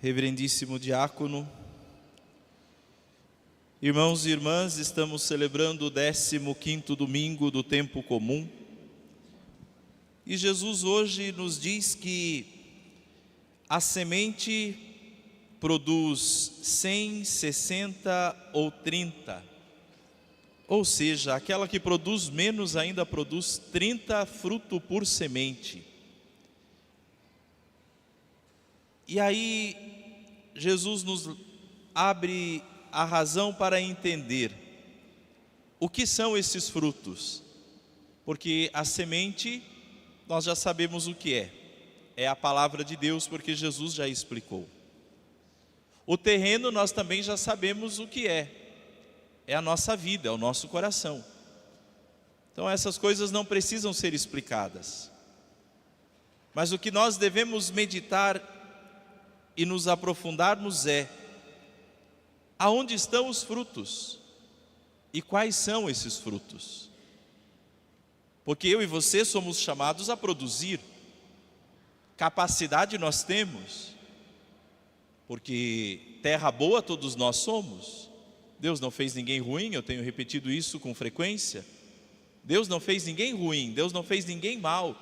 Reverendíssimo diácono, irmãos e irmãs, estamos celebrando o 15º domingo do tempo comum. E Jesus hoje nos diz que a semente produz 100, 60 ou 30. Ou seja, aquela que produz menos ainda produz 30 frutos por semente. E aí, Jesus nos abre a razão para entender o que são esses frutos. Porque a semente, nós já sabemos o que é a palavra de Deus, porque Jesus já explicou. O terreno, nós também já sabemos o que é a nossa vida, é o nosso coração. Então essas coisas não precisam ser explicadas. Mas o que nós devemos meditar e nos aprofundarmos aonde estão os frutos e quais são esses frutos. Porque eu e você somos chamados a produzir. Capacidade nós temos, porque terra boa todos nós somos. Deus não fez ninguém ruim, eu tenho repetido isso com frequência. Deus não fez ninguém ruim, Deus não fez ninguém mal.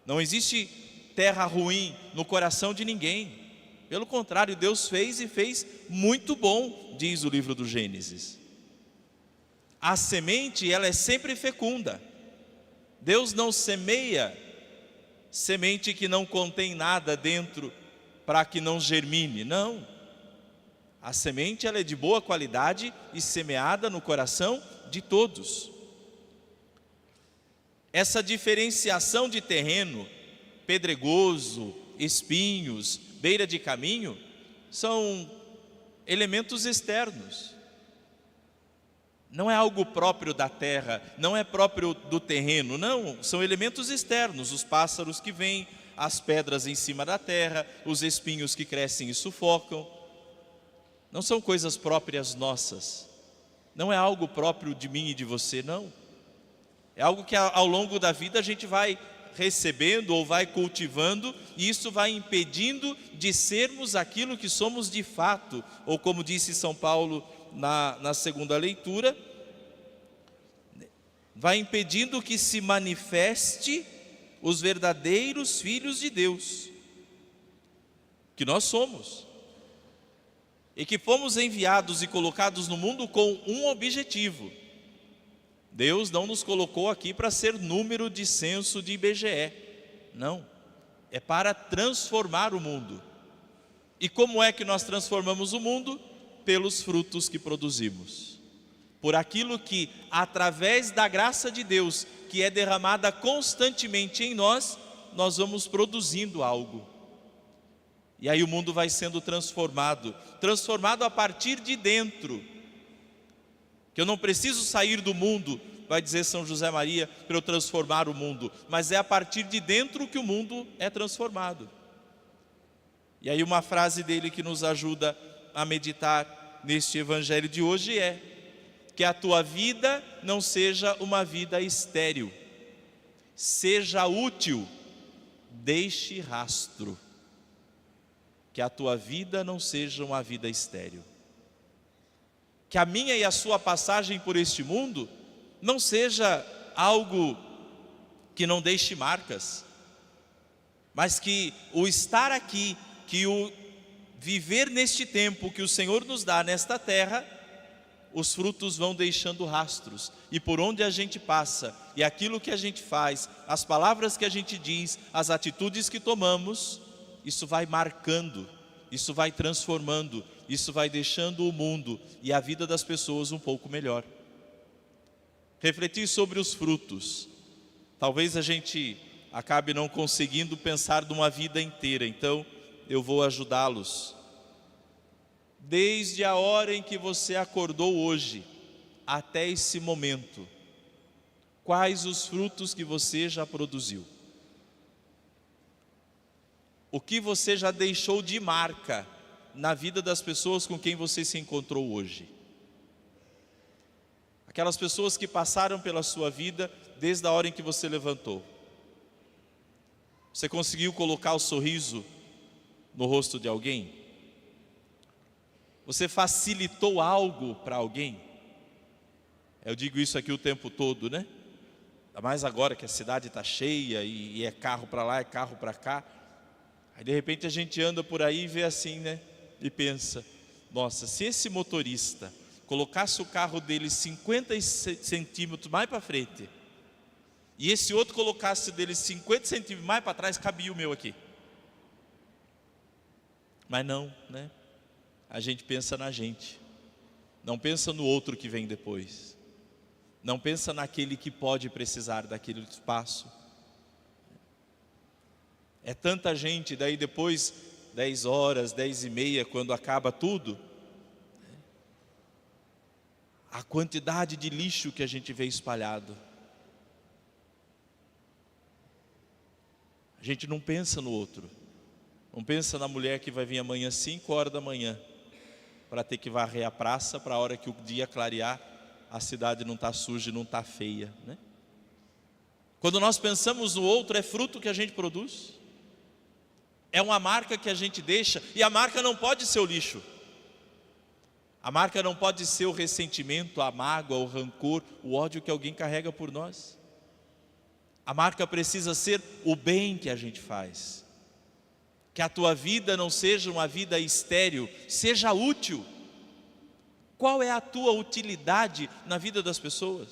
Não existe terra ruim no coração de ninguém. Pelo contrário, Deus fez e fez muito bom, diz o livro do Gênesis. A semente, ela é sempre fecunda. Deus não semeia semente que não contém nada dentro para que não germine, não. A semente, ela é de boa qualidade e semeada no coração de todos. Essa diferenciação de terreno, pedregoso, espinhos, beira de caminho, são elementos externos. Não é algo próprio da terra, não é próprio do terreno, não, são elementos externos. Os pássaros que vêm, as pedras em cima da terra, os espinhos que crescem e sufocam. Não são coisas próprias nossas, não é algo próprio de mim e de você, não. É algo que ao longo da vida a gente vai recebendo ou vai cultivando, e isso vai impedindo de sermos aquilo que somos de fato. Ou como disse São Paulo na segunda leitura, vai impedindo que se manifeste os verdadeiros filhos de Deus, que nós somos. E que fomos enviados e colocados no mundo com um objetivo. Deus não nos colocou aqui para ser número de censo de IBGE. Não. É para transformar o mundo. E como é que nós transformamos o mundo? Pelos frutos que produzimos. Por aquilo que, através da graça de Deus, que é derramada constantemente em nós, nós vamos produzindo algo. E aí o mundo vai sendo transformado a partir de dentro. Que eu não preciso sair do mundo, vai dizer São José Maria, para eu transformar o mundo. Mas é a partir de dentro que o mundo é transformado. E aí uma frase dele que nos ajuda a meditar neste evangelho de hoje é: que a tua vida não seja uma vida estéril. Seja útil, deixe rastro. Que a tua vida não seja uma vida estéril. Que a minha e a sua passagem por este mundo não seja algo que não deixe marcas, mas que o estar aqui, que o viver neste tempo que o Senhor nos dá nesta terra, os frutos vão deixando rastros. E por onde a gente passa, e aquilo que a gente faz, as palavras que a gente diz, as atitudes que tomamos, isso vai marcando, isso vai transformando, isso vai deixando o mundo e a vida das pessoas um pouco melhor. Refletir sobre os frutos. Talvez a gente acabe não conseguindo pensar numa vida inteira, então eu vou ajudá-los. Desde a hora em que você acordou hoje, até esse momento, quais os frutos que você já produziu? O que você já deixou de marca na vida das pessoas com quem você se encontrou hoje? Aquelas pessoas que passaram pela sua vida desde a hora em que você levantou. Você conseguiu colocar o sorriso no rosto de alguém? Você facilitou algo para alguém? Eu digo isso aqui o tempo todo, né? Ainda mais agora que a cidade está cheia e é carro para lá, é carro para cá. Aí de repente a gente anda por aí e vê assim, né? E pensa, nossa, se esse motorista colocasse o carro dele 50 centímetros mais para frente, e esse outro colocasse dele 50 centímetros mais para trás, cabia o meu aqui. Mas não, né? A gente pensa na gente, não pensa no outro que vem depois, não pensa naquele que pode precisar daquele espaço. É tanta gente, daí depois 10 horas, 10h30, quando acaba tudo, a quantidade de lixo que a gente vê espalhado. A gente não pensa no outro, não pensa na mulher que vai vir amanhã 5 horas da manhã, para ter que varrer a praça, para a hora que o dia clarear, a cidade não está suja e não está feia, né? Quando nós pensamos no outro, é fruto que a gente produz, é uma marca que a gente deixa, e a marca não pode ser o lixo, a marca não pode ser o ressentimento, a mágoa, o rancor, o ódio que alguém carrega por nós. A marca precisa ser o bem que a gente faz, que a tua vida não seja uma vida estéril, seja útil. Qual é a tua utilidade na vida das pessoas?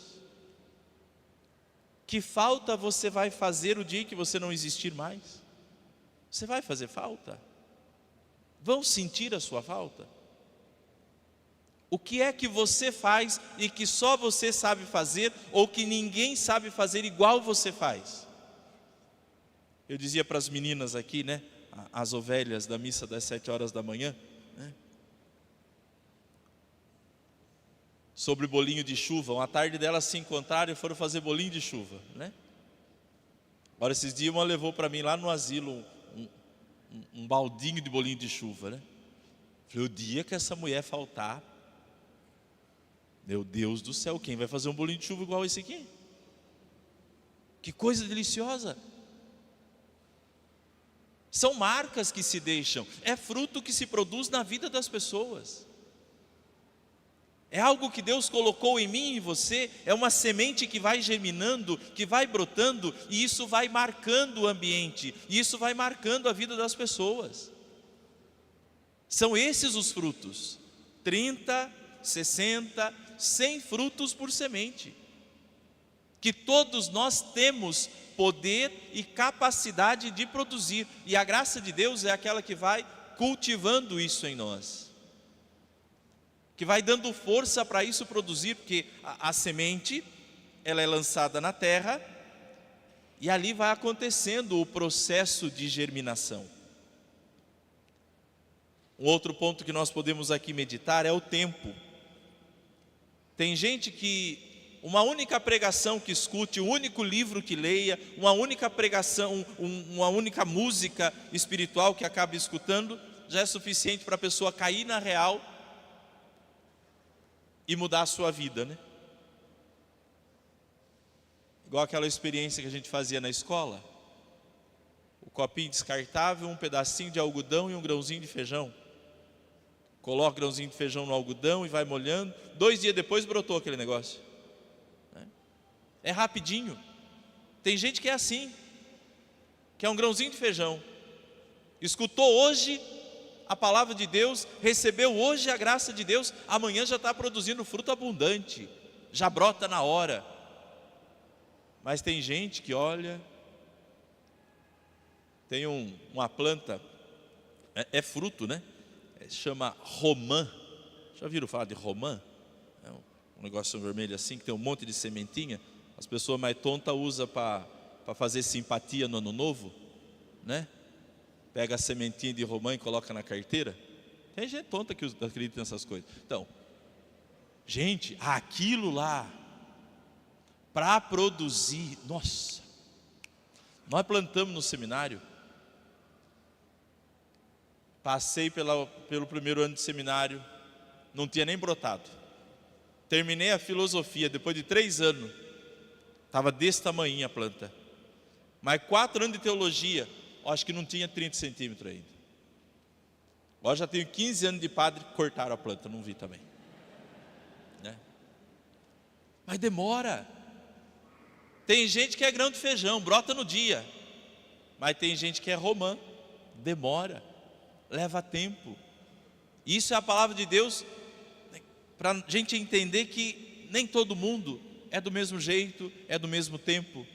Que falta você vai fazer o dia que você não existir mais? Você vai fazer falta? Vão sentir a sua falta? O que é que você faz e que só você sabe fazer, ou que ninguém sabe fazer igual você faz? Eu dizia para as meninas aqui, né? As ovelhas da missa das 7 horas da manhã, né? Sobre bolinho de chuva. Uma tarde delas se encontraram e foram fazer bolinho de chuva, né? Agora esses dias uma levou para mim lá no asilo um baldinho de bolinho de chuva, né? Falei, o dia que essa mulher faltar, meu Deus do céu, quem vai fazer um bolinho de chuva igual esse aqui? Que coisa deliciosa! São marcas que se deixam, é fruto que se produz na vida das pessoas. É algo que Deus colocou em mim e em você, é uma semente que vai germinando, que vai brotando, e isso vai marcando o ambiente, e isso vai marcando a vida das pessoas. São esses os frutos, 30, 60, 100 frutos por semente, que todos nós temos poder e capacidade de produzir, e a graça de Deus é aquela que vai cultivando isso em nós, que vai dando força para isso produzir, porque a semente, ela é lançada na terra, e ali vai acontecendo o processo de germinação. Um outro ponto que nós podemos aqui meditar é o tempo. Tem gente que uma única pregação que escute, um único livro que leia, uma única pregação, uma única música espiritual que acabe escutando, já é suficiente para a pessoa cair na real e mudar a sua vida, né? Igual aquela experiência que a gente fazia na escola, o copinho descartável, um pedacinho de algodão e um grãozinho de feijão. Coloca o grãozinho de feijão no algodão e vai molhando, 2 dias depois brotou aquele negócio. É rapidinho. Tem gente que é assim, que é um grãozinho de feijão, escutou hoje a palavra de Deus, recebeu hoje a graça de Deus, amanhã já está produzindo fruto abundante, já brota na hora. Mas tem gente que olha, tem uma planta, é fruto, né? Chama romã. Já viram falar de romã? É um negócio vermelho assim, que tem um monte de sementinha. As pessoas mais tontas usam para fazer simpatia no ano novo, né? Pega a sementinha de romã e coloca na carteira. Tem gente tonta que acredita nessas coisas. Então, gente, aquilo lá, para produzir, nossa, nós plantamos no seminário. Passei pelo primeiro ano de seminário, não tinha nem brotado. Terminei a filosofia, depois de 3 anos, estava desse tamanho a planta. Mas 4 anos de teologia, acho que não tinha 30 centímetros ainda. Agora já tenho 15 anos de padre, cortaram a planta, não vi também, né? Mas demora. Tem gente que é grão de feijão, brota no dia. Mas tem gente que é romã, demora, leva tempo. Isso é a palavra de Deus, para a gente entender que nem todo mundo é do mesmo jeito, é do mesmo tempo.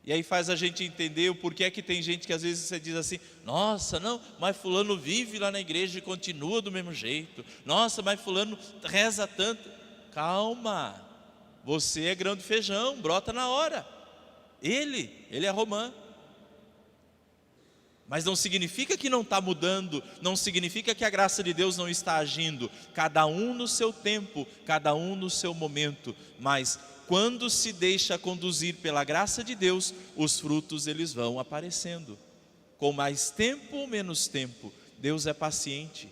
E aí faz a gente entender o porquê que tem gente que às vezes você diz assim: nossa, não, mas fulano vive lá na igreja e continua do mesmo jeito. Nossa, mas fulano reza tanto. Calma, você é grão de feijão, brota na hora. Ele é romã. Mas não significa que não está mudando, não significa que a graça de Deus não está agindo. Cada um no seu tempo, cada um no seu momento. Mas quando se deixa conduzir pela graça de Deus, os frutos eles vão aparecendo. Com mais tempo ou menos tempo, Deus é paciente.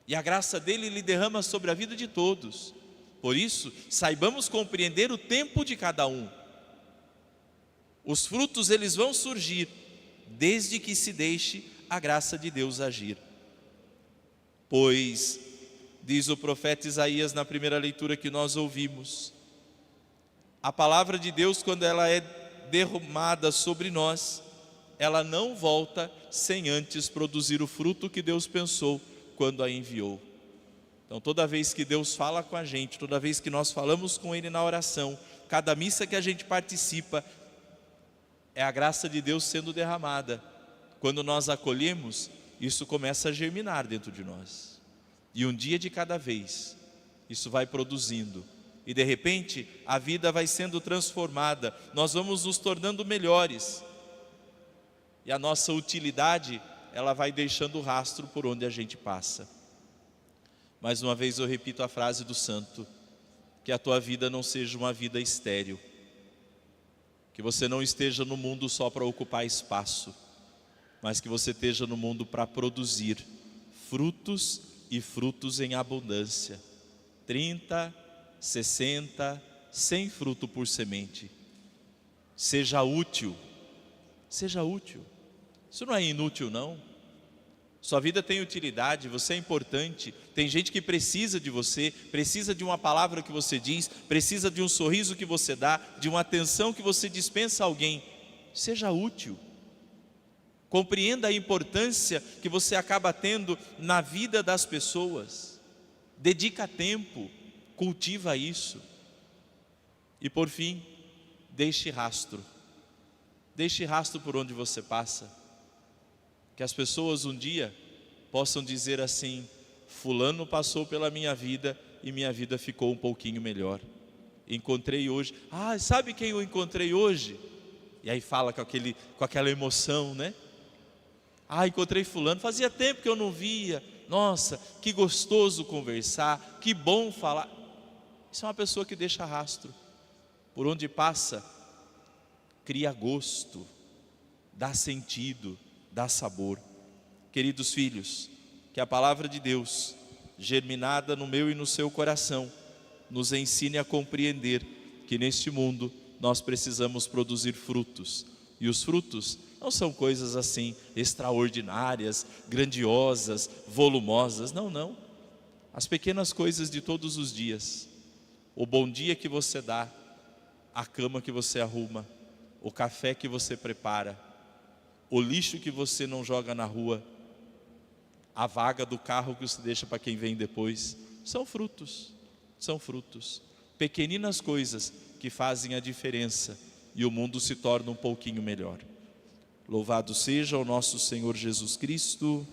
E a graça dele Ele derrama sobre a vida de todos. Por isso, saibamos compreender o tempo de cada um. Os frutos eles vão surgir, desde que se deixe a graça de Deus agir. Pois, diz o profeta Isaías na primeira leitura que nós ouvimos, a palavra de Deus, quando ela é derramada sobre nós, ela não volta sem antes produzir o fruto que Deus pensou quando a enviou. Então toda vez que Deus fala com a gente, toda vez que nós falamos com Ele na oração, cada missa que a gente participa, é a graça de Deus sendo derramada. Quando nós acolhemos, isso começa a germinar dentro de nós. E um dia de cada vez, isso vai produzindo. E de repente, a vida vai sendo transformada. Nós vamos nos tornando melhores. E a nossa utilidade, ela vai deixando rastro por onde a gente passa. Mais uma vez eu repito a frase do santo: que a tua vida não seja uma vida estéril. Que você não esteja no mundo só para ocupar espaço, mas que você esteja no mundo para produzir frutos, e frutos em abundância. 30, 60, 100 frutos por semente. Seja útil. Seja útil. Isso não é inútil não. Sua vida tem utilidade, você é importante. Tem gente que precisa de você, precisa de uma palavra que você diz, precisa de um sorriso que você dá, de uma atenção que você dispensa a alguém. Seja útil. Compreenda a importância que você acaba tendo na vida das pessoas. Dedica tempo, cultiva isso. E por fim, deixe rastro. Deixe rastro por onde você passa. Que as pessoas um dia possam dizer assim: fulano passou pela minha vida e minha vida ficou um pouquinho melhor. Encontrei hoje, sabe quem eu encontrei hoje? E aí fala com aquela emoção, né? Encontrei fulano, fazia tempo que eu não via. Nossa, que gostoso conversar, que bom falar. Isso é uma pessoa que deixa rastro. Por onde passa, cria gosto, dá sentido, dá sabor. Queridos filhos, que a palavra de Deus, germinada no meu e no seu coração, nos ensine a compreender que neste mundo nós precisamos produzir frutos. E os frutos não são coisas assim extraordinárias, grandiosas, volumosas. Não. As pequenas coisas de todos os dias. O bom dia que você dá, a cama que você arruma, o café que você prepara, o lixo que você não joga na rua, a vaga do carro que você deixa para quem vem depois, são frutos. Pequeninas coisas que fazem a diferença e o mundo se torna um pouquinho melhor. Louvado seja o nosso Senhor Jesus Cristo.